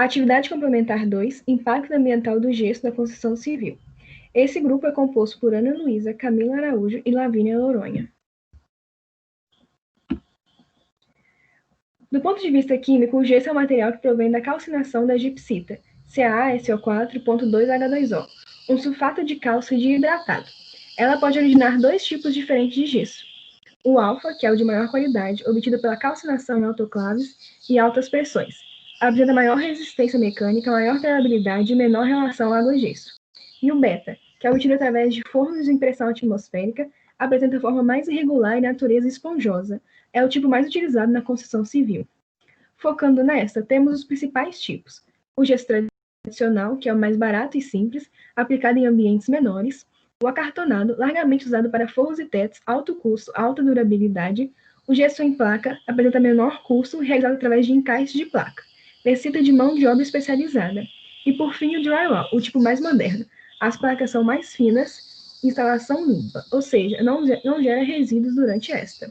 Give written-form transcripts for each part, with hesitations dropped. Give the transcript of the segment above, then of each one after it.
Atividade complementar 2, impacto ambiental do gesso na construção civil. Esse grupo é composto por Ana Luísa, Camila Araújo e Lavínia Noronha. Do ponto de vista químico, o gesso é um material que provém da calcinação da gipsita, CaSO4.2H2O, um sulfato de cálcio desidratado. Ela pode originar dois tipos diferentes de gesso. O alfa, que é o de maior qualidade, obtido pela calcinação em autoclaves e altas pressões. Apresenta maior resistência mecânica, maior durabilidade e menor relação água-gesso. E o beta, que é obtido através de fornos de impressão atmosférica, apresenta forma mais irregular e natureza esponjosa. É o tipo mais utilizado na construção civil. Focando nesta, temos os principais tipos. O gesso tradicional, que é o mais barato e simples, aplicado em ambientes menores. O acartonado, largamente usado para forros e tetos, alto custo, alta durabilidade. O gesso em placa apresenta menor custo, realizado através de encaixes de placa. Necessita de mão de obra especializada. E por fim, o drywall, o tipo mais moderno. As placas são mais finas, instalação limpa, ou seja, não gera resíduos durante esta.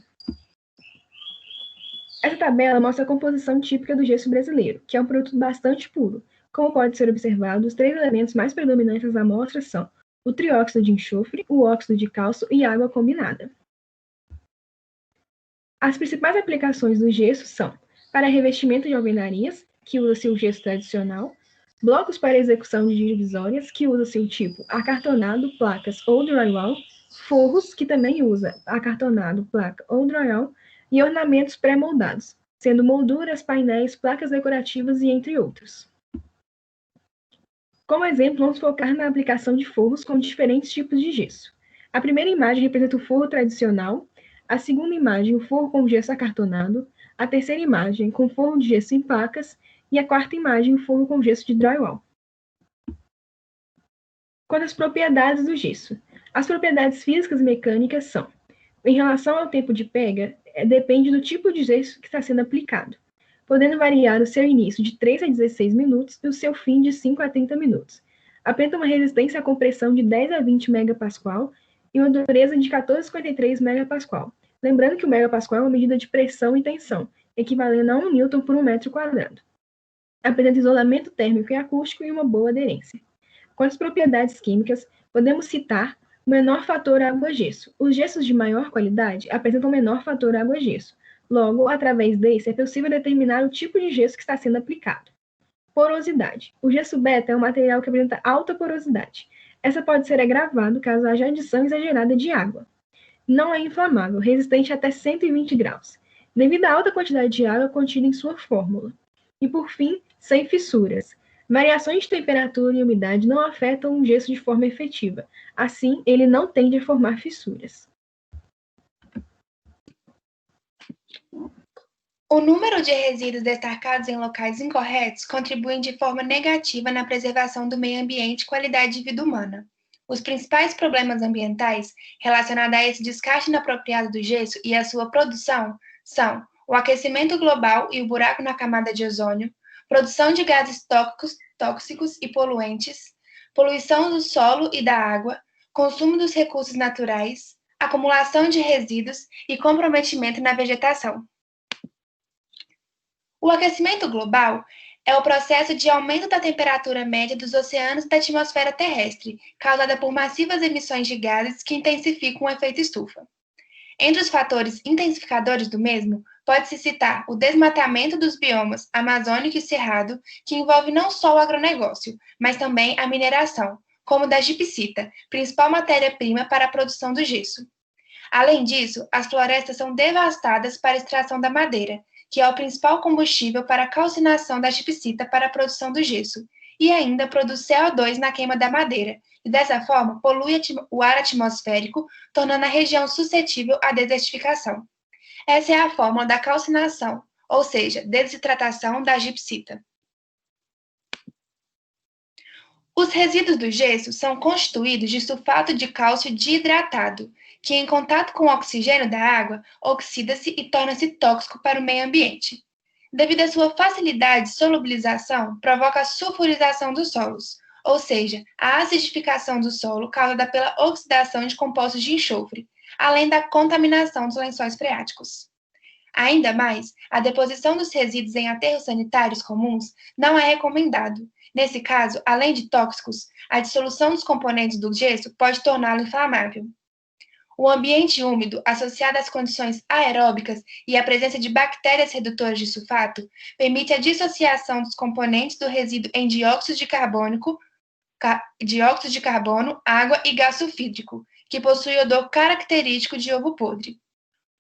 Essa tabela mostra a composição típica do gesso brasileiro, que é um produto bastante puro. Como pode ser observado, os três elementos mais predominantes da amostra são o trióxido de enxofre, o óxido de cálcio e água combinada. As principais aplicações do gesso são para revestimento de alvenarias, que usa-se o gesso tradicional, blocos para execução de divisórias, que usa-se o tipo acartonado, placas ou drywall, forros, que também usa acartonado, placa ou drywall, e ornamentos pré-moldados, sendo molduras, painéis, placas decorativas e entre outros. Como exemplo, vamos focar na aplicação de forros com diferentes tipos de gesso. A primeira imagem representa o forro tradicional, a segunda imagem o forro com gesso acartonado, a terceira imagem com forro de gesso em placas e a quarta imagem o forro com gesso de drywall. Quanto às propriedades do gesso. As propriedades físicas e mecânicas são: em relação ao tempo de pega, depende do tipo de gesso que está sendo aplicado, podendo variar o seu início de 3 a 16 minutos e o seu fim de 5 a 30 minutos. Apresenta uma resistência à compressão de 10 a 20 megapascal e uma dureza de 14,53 megapascal. Lembrando que o megapascal é uma medida de pressão e tensão, equivalendo a 1 newton por um metro quadrado. Apresenta isolamento térmico e acústico e uma boa aderência. Quanto às propriedades químicas, podemos citar o menor fator água-gesso. Os gessos de maior qualidade apresentam menor fator água-gesso. Logo, através desse, é possível determinar o tipo de gesso que está sendo aplicado. Porosidade. O gesso beta é um material que apresenta alta porosidade. Essa pode ser agravada caso haja adição exagerada de água. Não é inflamável, resistente até 120 graus, devido à alta quantidade de água contida em sua fórmula. E, por fim, sem fissuras. Variações de temperatura e umidade não afetam o gesso de forma efetiva. Assim, ele não tende a formar fissuras. O número de resíduos destacados em locais incorretos contribuem de forma negativa na preservação do meio ambiente e qualidade de vida humana. Os principais problemas ambientais relacionados a esse descarte inapropriado do gesso e a sua produção são o aquecimento global e o buraco na camada de ozônio, produção de gases tóxicos e poluentes, poluição do solo e da água, consumo dos recursos naturais, acumulação de resíduos e comprometimento na vegetação. O aquecimento global é o processo de aumento da temperatura média dos oceanos e da atmosfera terrestre, causada por massivas emissões de gases que intensificam o efeito estufa. Entre os fatores intensificadores do mesmo, pode-se citar o desmatamento dos biomas amazônico e cerrado, que envolve não só o agronegócio, mas também a mineração, como da gipsita, principal matéria-prima para a produção do gesso. Além disso, as florestas são devastadas para a extração da madeira, que é o principal combustível para a calcinação da gipsita para a produção do gesso, e ainda produz CO2 na queima da madeira, e dessa forma polui o ar atmosférico, tornando a região suscetível à desertificação. Essa é a fórmula da calcinação, ou seja, desidratação da gipsita. Os resíduos do gesso são constituídos de sulfato de cálcio desidratado, que em contato com o oxigênio da água, oxida-se e torna-se tóxico para o meio ambiente. Devido à sua facilidade de solubilização, provoca a sulfurização dos solos, ou seja, a acidificação do solo causada pela oxidação de compostos de enxofre, além da contaminação dos lençóis freáticos. Ainda mais, a deposição dos resíduos em aterros sanitários comuns não é recomendado. Nesse caso, além de tóxicos, a dissolução dos componentes do gesso pode torná-lo inflamável. O ambiente úmido, associado às condições aeróbicas e à presença de bactérias redutoras de sulfato, permite a dissociação dos componentes do resíduo em dióxido de carbono, água e gás sulfídrico, que possui odor característico de ovo podre.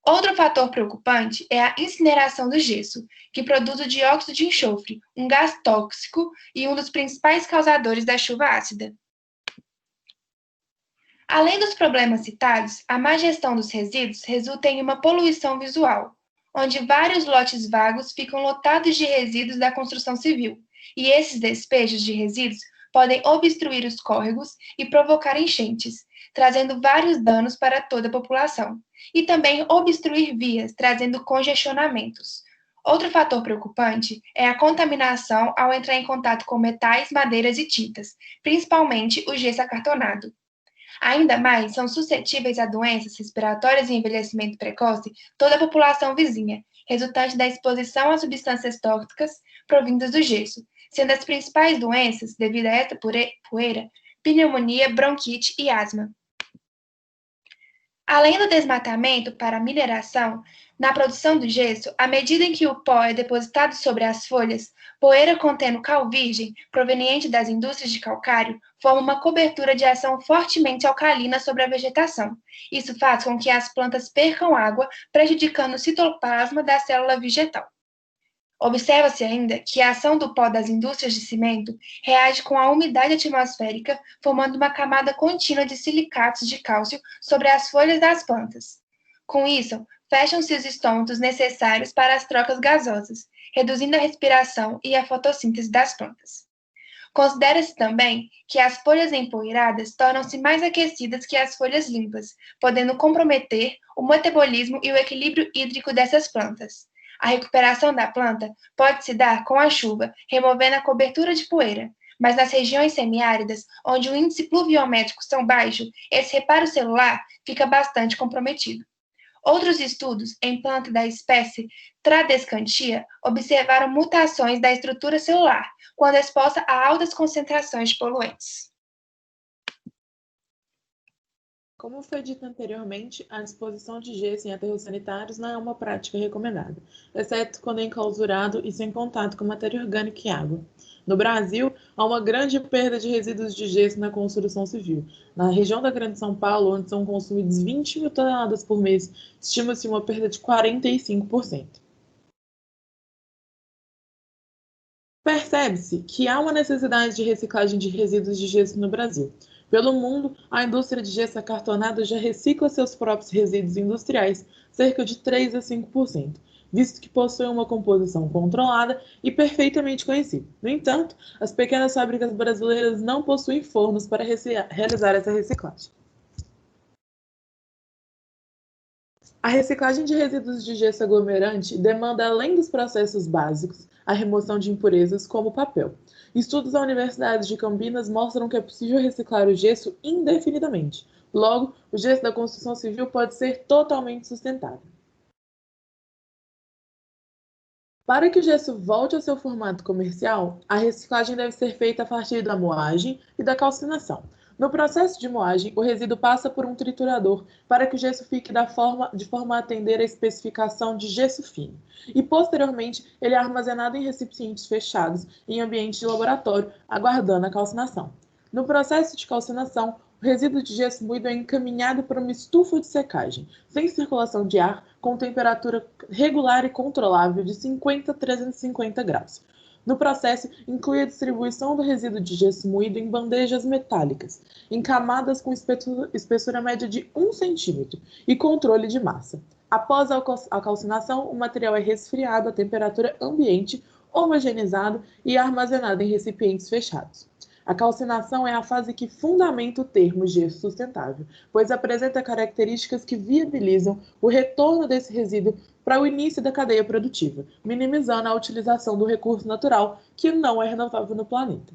Outro fator preocupante é a incineração do gesso, que produz o dióxido de enxofre, um gás tóxico e um dos principais causadores da chuva ácida. Além dos problemas citados, a má gestão dos resíduos resulta em uma poluição visual, onde vários lotes vagos ficam lotados de resíduos da construção civil, e esses despejos de resíduos podem obstruir os córregos e provocar enchentes, trazendo vários danos para toda a população, e também obstruir vias, trazendo congestionamentos. Outro fator preocupante é a contaminação ao entrar em contato com metais, madeiras e tintas, principalmente o gesso acartonado. Ainda mais, são suscetíveis a doenças respiratórias e envelhecimento precoce toda a população vizinha, resultante da exposição a substâncias tóxicas provindas do gesso, sendo as principais doenças, devido a esta poeira, pneumonia, bronquite e asma. Além do desmatamento para a mineração, na produção do gesso, à medida em que o pó é depositado sobre as folhas, poeira contendo cal virgem, proveniente das indústrias de calcário, forma uma cobertura de ação fortemente alcalina sobre a vegetação. Isso faz com que as plantas percam água, prejudicando o citoplasma da célula vegetal. Observa-se ainda que a ação do pó das indústrias de cimento reage com a umidade atmosférica, formando uma camada contínua de silicatos de cálcio sobre as folhas das plantas. Com isso, fecham-se os estômatos necessários para as trocas gasosas, reduzindo a respiração e a fotossíntese das plantas. Considera-se também que as folhas empoeiradas tornam-se mais aquecidas que as folhas limpas, podendo comprometer o metabolismo e o equilíbrio hídrico dessas plantas. A recuperação da planta pode se dar com a chuva, removendo a cobertura de poeira, mas nas regiões semiáridas, onde o índice pluviométrico são baixo, esse reparo celular fica bastante comprometido. Outros estudos em planta da espécie Tradescantia observaram mutações da estrutura celular quando exposta a altas concentrações de poluentes. Como foi dito anteriormente, a disposição de gesso em aterros sanitários não é uma prática recomendada, exceto quando é enclausurado e sem contato com matéria orgânica e água. No Brasil, há uma grande perda de resíduos de gesso na construção civil. Na região da Grande São Paulo, onde são consumidos 20 mil toneladas por mês, estima-se uma perda de 45%. Percebe-se que há uma necessidade de reciclagem de resíduos de gesso no Brasil. Pelo mundo, a indústria de gesso acartonado já recicla seus próprios resíduos industriais, cerca de 3 a 5%, visto que possui uma composição controlada e perfeitamente conhecida. No entanto, as pequenas fábricas brasileiras não possuem fornos para realizar essa reciclagem. A reciclagem de resíduos de gesso aglomerante demanda, além dos processos básicos, a remoção de impurezas como papel. Estudos da Universidade de Campinas mostram que é possível reciclar o gesso indefinidamente. Logo, o gesso da construção civil pode ser totalmente sustentável. Para que o gesso volte ao seu formato comercial, a reciclagem deve ser feita a partir da moagem e da calcinação. No processo de moagem, o resíduo passa por um triturador para que o gesso fique de forma a atender a especificação de gesso fino. E, posteriormente, ele é armazenado em recipientes fechados em ambiente de laboratório, aguardando a calcinação. No processo de calcinação, o resíduo de gesso moído é encaminhado para uma estufa de secagem, sem circulação de ar, com temperatura regular e controlável de 50 a 350 graus. No processo, inclui a distribuição do resíduo de gesso moído em bandejas metálicas, em camadas com espessura média de 1 centímetro e controle de massa. Após a calcinação, o material é resfriado a temperatura ambiente, homogeneizado e armazenado em recipientes fechados. A calcinação é a fase que fundamenta o termo gesso sustentável, pois apresenta características que viabilizam o retorno desse resíduo para o início da cadeia produtiva, minimizando a utilização do recurso natural que não é renovável no planeta.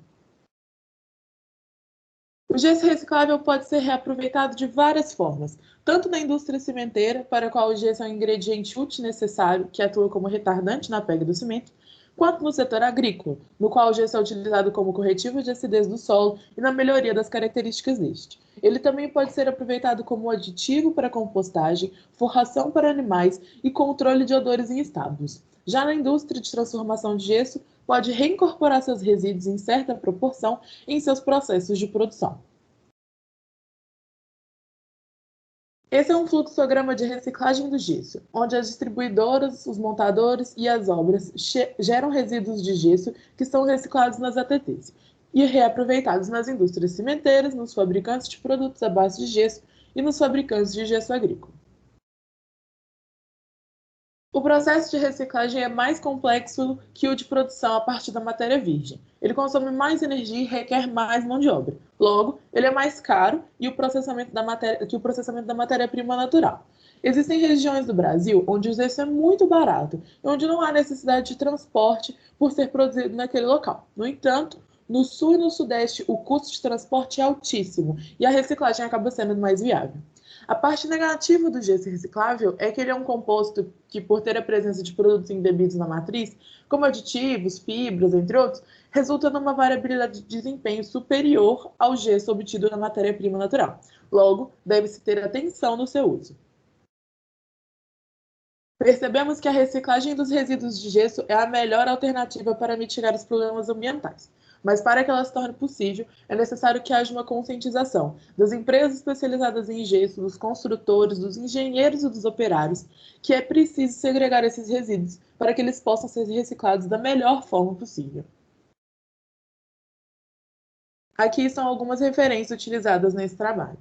O gesso reciclável pode ser reaproveitado de várias formas, tanto na indústria cimenteira, para a qual o gesso é um ingrediente útil e necessário que atua como retardante na pega do cimento, quanto no setor agrícola, no qual o gesso é utilizado como corretivo de acidez do solo e na melhoria das características deste. Ele também pode ser aproveitado como aditivo para compostagem, forração para animais e controle de odores em estábulos. Já na indústria de transformação de gesso, pode reincorporar seus resíduos em certa proporção em seus processos de produção. Esse é um fluxograma de reciclagem do gesso, onde as distribuidoras, os montadores e as obras geram resíduos de gesso que são reciclados nas ATTs e reaproveitados nas indústrias cimenteiras, nos fabricantes de produtos à base de gesso e nos fabricantes de gesso agrícola. O processo de reciclagem é mais complexo que o de produção a partir da matéria virgem. Ele consome mais energia e requer mais mão de obra. Logo, ele é mais caro que o processamento da matéria-prima natural. Existem regiões do Brasil onde o gesso é muito barato e onde não há necessidade de transporte por ser produzido naquele local. No entanto, no sul e no sudeste, o custo de transporte é altíssimo e a reciclagem acaba sendo mais viável. A parte negativa do gesso reciclável é que ele é um composto que, por ter a presença de produtos embebidos na matriz, como aditivos, fibras, entre outros, resulta numa variabilidade de desempenho superior ao gesso obtido na matéria-prima natural. Logo, deve-se ter atenção no seu uso. Percebemos que a reciclagem dos resíduos de gesso é a melhor alternativa para mitigar os problemas ambientais. Mas para que ela se torne possível, é necessário que haja uma conscientização das empresas especializadas em gesso, dos construtores, dos engenheiros e dos operários, que é preciso segregar esses resíduos para que eles possam ser reciclados da melhor forma possível. Aqui são algumas referências utilizadas nesse trabalho.